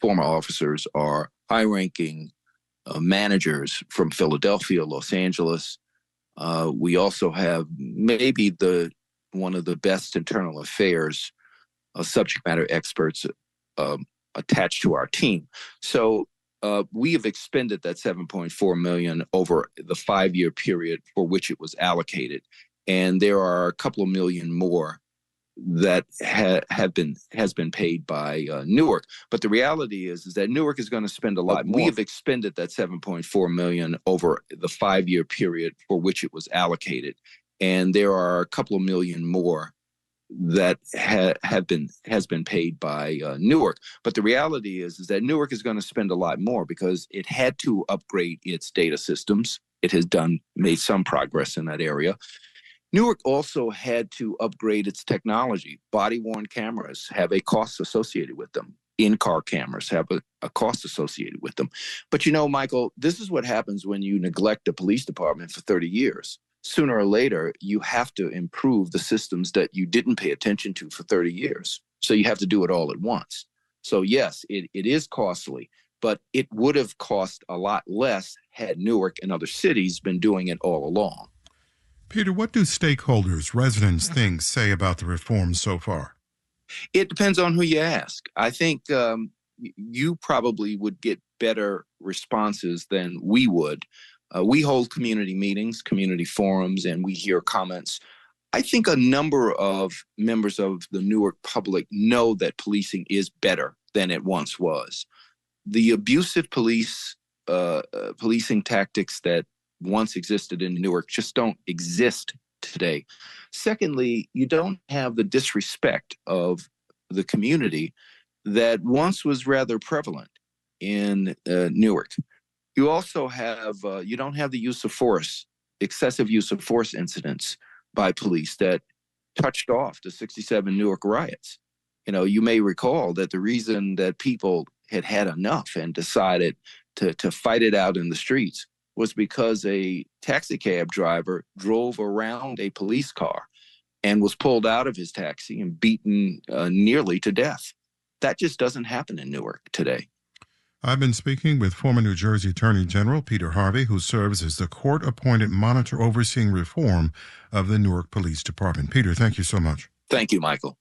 former officers are high-ranking managers from Philadelphia, Los Angeles. We also have maybe one of the best internal affairs subject matter experts attached to our team. So we have expended that $7.4 million over the 5-year period for which it was allocated, and there are a couple of million more that has been paid by Newark. But the reality is that Newark is going to spend a lot more. We have expended that $7.4 million over the 5-year period for which it was allocated, and there are a couple of million more that has been paid by Newark. But the reality is that Newark is going to spend a lot more because it had to upgrade its data systems. It has made some progress in that area. Newark also had to upgrade its technology. Body-worn cameras have a cost associated with them. In-car cameras have a cost associated with them. But Michael, this is what happens when you neglect the police department for 30 years. Sooner or later, you have to improve the systems that you didn't pay attention to for 30 years. So you have to do it all at once. So yes, it is costly, but it would have cost a lot less had Newark and other cities been doing it all along. Peter, what do stakeholders, residents say about the reforms so far? It depends on who you ask. I think you probably would get better responses than we would. We hold community meetings, community forums, and we hear comments. I think a number of members of the Newark public know that policing is better than it once was. The abusive policing tactics that once existed in Newark just don't exist today. Secondly, you don't have the disrespect of the community that once was rather prevalent in Newark. You also have, you don't have the use of force, excessive use of force incidents by police that touched off the 67 Newark riots. You may recall that the reason that people had enough and decided to fight it out in the streets was because a taxi cab driver drove around a police car and was pulled out of his taxi and beaten nearly to death. That just doesn't happen in Newark today. I've been speaking with former New Jersey Attorney General Peter Harvey, who serves as the court-appointed monitor overseeing reform of the Newark Police Department. Peter, thank you so much. Thank you, Michael.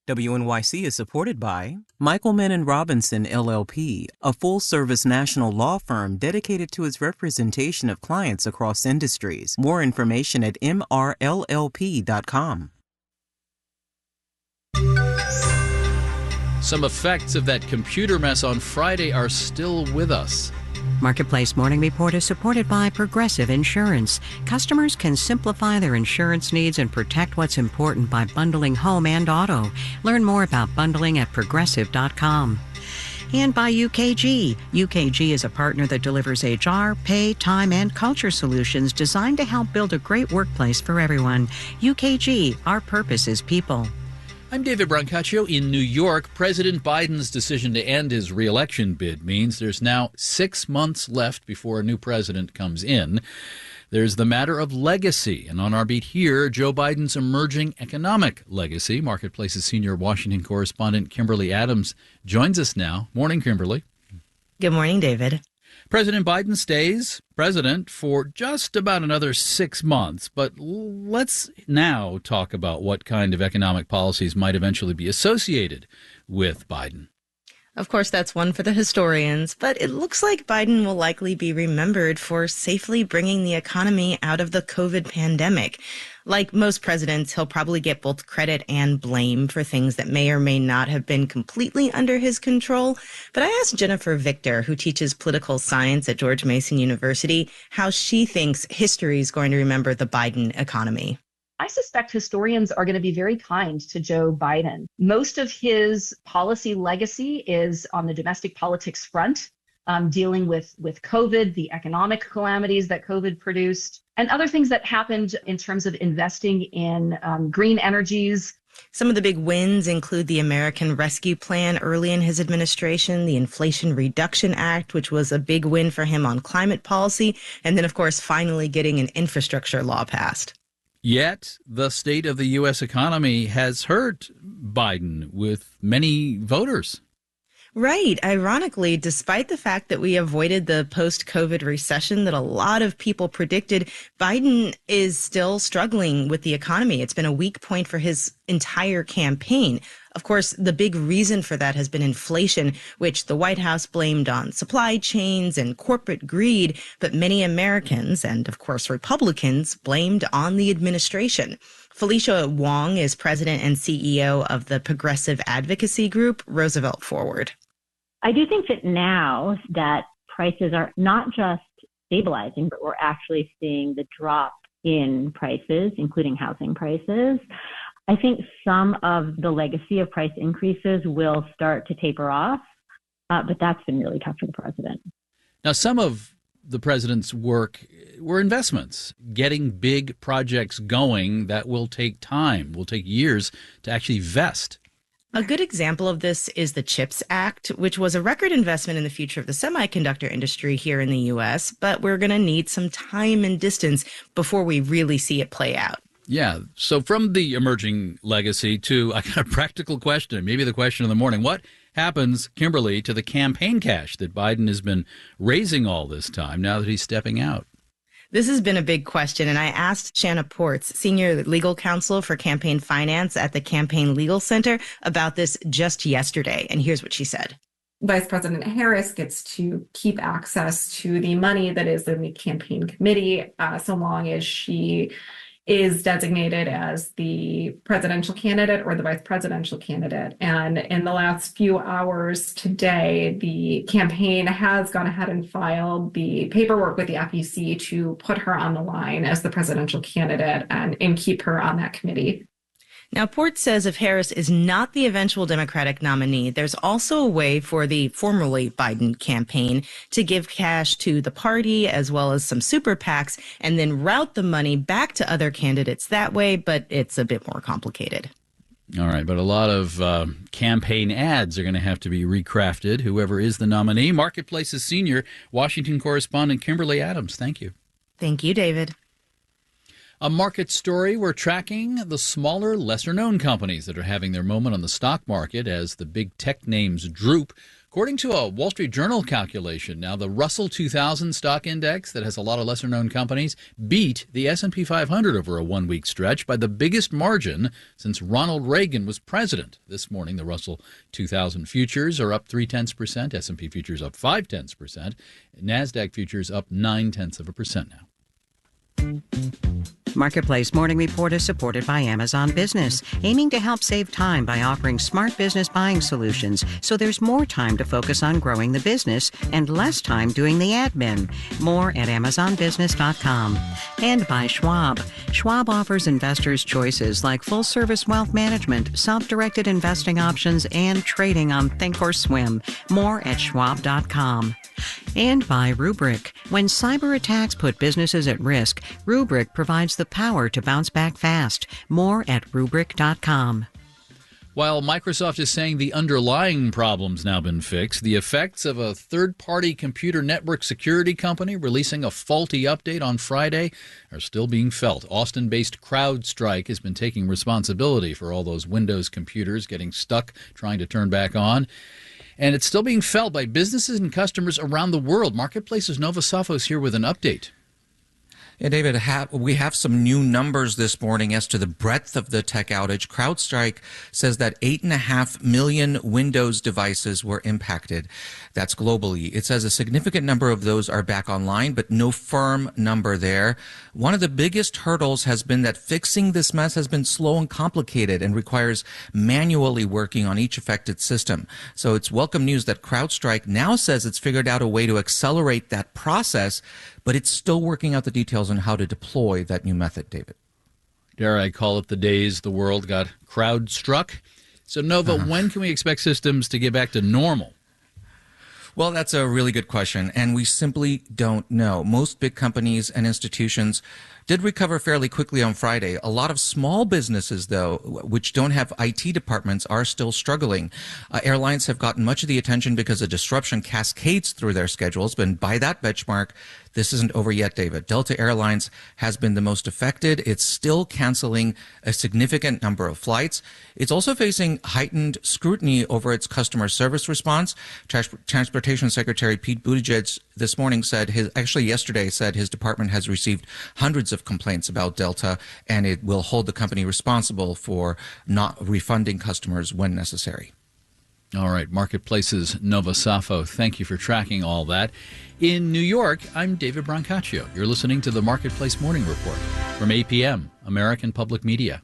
WNYC is supported by Michelman & Robinson, LLP, a full-service national law firm dedicated to its representation of clients across industries. More information at mrllp.com. Some effects of that computer mess on Friday are still with us. Marketplace Morning Report is supported by Progressive Insurance. Customers can simplify their insurance needs and protect what's important by bundling home and auto. Learn more about bundling at progressive.com. And by UKG. UKG is a partner that delivers HR, pay, time, and culture solutions designed to help build a great workplace for everyone. UKG, our purpose is people. I'm David Brancaccio in New York. President Biden's decision to end his re-election bid means there's now 6 months left before a new president comes in. There's the matter of legacy. And on our beat here, Joe Biden's emerging economic legacy. Marketplace's senior Washington correspondent Kimberly Adams joins us now. Morning, Kimberly. Good morning, David. President Biden stays president for just about another 6 months, but let's now talk about what kind of economic policies might eventually be associated with Biden. Of course, that's one for the historians, but it looks like Biden will likely be remembered for safely bringing the economy out of the COVID pandemic. Like most presidents, he'll probably get both credit and blame for things that may or may not have been completely under his control. But I asked Jennifer Victor, who teaches political science at George Mason University, how she thinks history is going to remember the Biden economy. I suspect historians are going to be very kind to Joe Biden. Most of his policy legacy is on the domestic politics front, dealing with COVID, the economic calamities that COVID produced, and other things that happened in terms of investing in green energies. Some of the big wins include the American Rescue Plan early in his administration, the Inflation Reduction Act, which was a big win for him on climate policy, and then, of course, finally getting an infrastructure law passed. Yet, the state of the U.S. economy has hurt Biden with many voters. Right. Ironically, despite the fact that we avoided the post-COVID recession that a lot of people predicted, Biden is still struggling with the economy. It's been a weak point for his entire campaign. Of course, the big reason for that has been inflation, which the White House blamed on supply chains and corporate greed, but many Americans and, of course, Republicans blamed on the administration. Felicia Wong is president and CEO of the progressive advocacy group Roosevelt Forward. I do think that now that prices are not just stabilizing, but we're actually seeing the drop in prices, including housing prices. I think some of the legacy of price increases will start to taper off, but that's been really tough for the president. Now, some of the president's work were investments, getting big projects going that will take time, will take years to actually vest. A good example of this is the CHIPS Act, which was a record investment in the future of the semiconductor industry here in the U.S., but we're going to need some time and distance before we really see it play out. Yeah. So from the emerging legacy to I got a practical question, maybe the question of the morning. What happens, Kimberly, to the campaign cash that Biden has been raising all this time now that he's stepping out? This has been a big question, and I asked Shanna Ports, senior legal counsel for campaign finance at the Campaign Legal Center, about this just yesterday. And here's what she said. Vice President Harris gets to keep access to the money that is in the campaign committee so long as she is designated as the presidential candidate or the vice presidential candidate. And in the last few hours today, the campaign has gone ahead and filed the paperwork with the FEC to put her on the line as the presidential candidate and keep her on that committee. Now, Ports says if Harris is not the eventual Democratic nominee, there's also a way for the formerly Biden campaign to give cash to the party as well as some super PACs and then route the money back to other candidates that way, but it's a bit more complicated. All right, but a lot of campaign ads are going to have to be recrafted, whoever is the nominee. Marketplace's senior Washington correspondent Kimberly Adams, thank you. Thank you, David. A market story, we're tracking the smaller, lesser-known companies that are having their moment on the stock market as the big tech names droop. According to a Wall Street Journal calculation, now the Russell 2000 stock index that has a lot of lesser-known companies beat the S&P 500 over a one-week stretch by the biggest margin since Ronald Reagan was president. This morning, the Russell 2000 futures are up 0.3%, S&P futures up 0.5%, NASDAQ futures up 0.9% now. Marketplace Morning Report is supported by Amazon Business, aiming to help save time by offering smart business buying solutions so there's more time to focus on growing the business and less time doing the admin. More at AmazonBusiness.com. And by Schwab. Schwab offers investors choices like full-service wealth management, self-directed investing options, and trading on Thinkorswim. More at Schwab.com. And by Rubrik. When cyber attacks put businesses at risk, Rubrik provides the power to bounce back fast. More at Rubrik.com. While Microsoft is saying the underlying problem's now been fixed, the effects of a third-party computer network security company releasing a faulty update on Friday are still being felt. Austin-based CrowdStrike has been taking responsibility for all those Windows computers getting stuck trying to turn back on. And it's still being felt by businesses and customers around the world. Marketplace's Nova Safos here with an update. Yeah, David, we have some new numbers this morning as to the breadth of the tech outage. CrowdStrike says that 8.5 million Windows devices were impacted. That's globally. It says a significant number of those are back online, but no firm number there. One of the biggest hurdles has been that fixing this mess has been slow and complicated and requires manually working on each affected system. So it's welcome news that CrowdStrike now says it's figured out a way to accelerate that process, but it's still working out the details on how to deploy that new method, David. Dare I call it the days the world got crowd-struck? So, Nova, when can we expect systems to get back to normal? Well, that's a really good question, and we simply don't know. Most big companies and institutions did recover fairly quickly on Friday. A lot of small businesses, though, which don't have IT departments, are still struggling. Airlines have gotten much of the attention because the disruption cascades through their schedules, but by that benchmark, this isn't over yet, David. Delta Airlines has been the most affected. It's still canceling a significant number of flights. It's also facing heightened scrutiny over its customer service response. Transportation Secretary Pete Buttigieg this morning yesterday said his department has received hundreds of complaints about Delta, and it will hold the company responsible for not refunding customers when necessary. All right, Marketplace's Nova Safo, thank you for tracking all that. In New York, I'm David Brancaccio. You're listening to the Marketplace Morning Report from APM, American Public Media.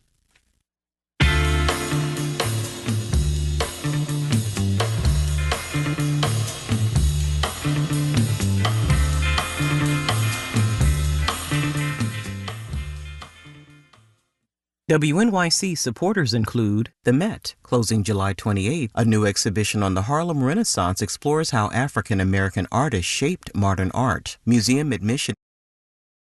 WNYC supporters include the Met, closing July 28th. A new exhibition on the Harlem Renaissance explores how African American artists shaped modern art. Museum admission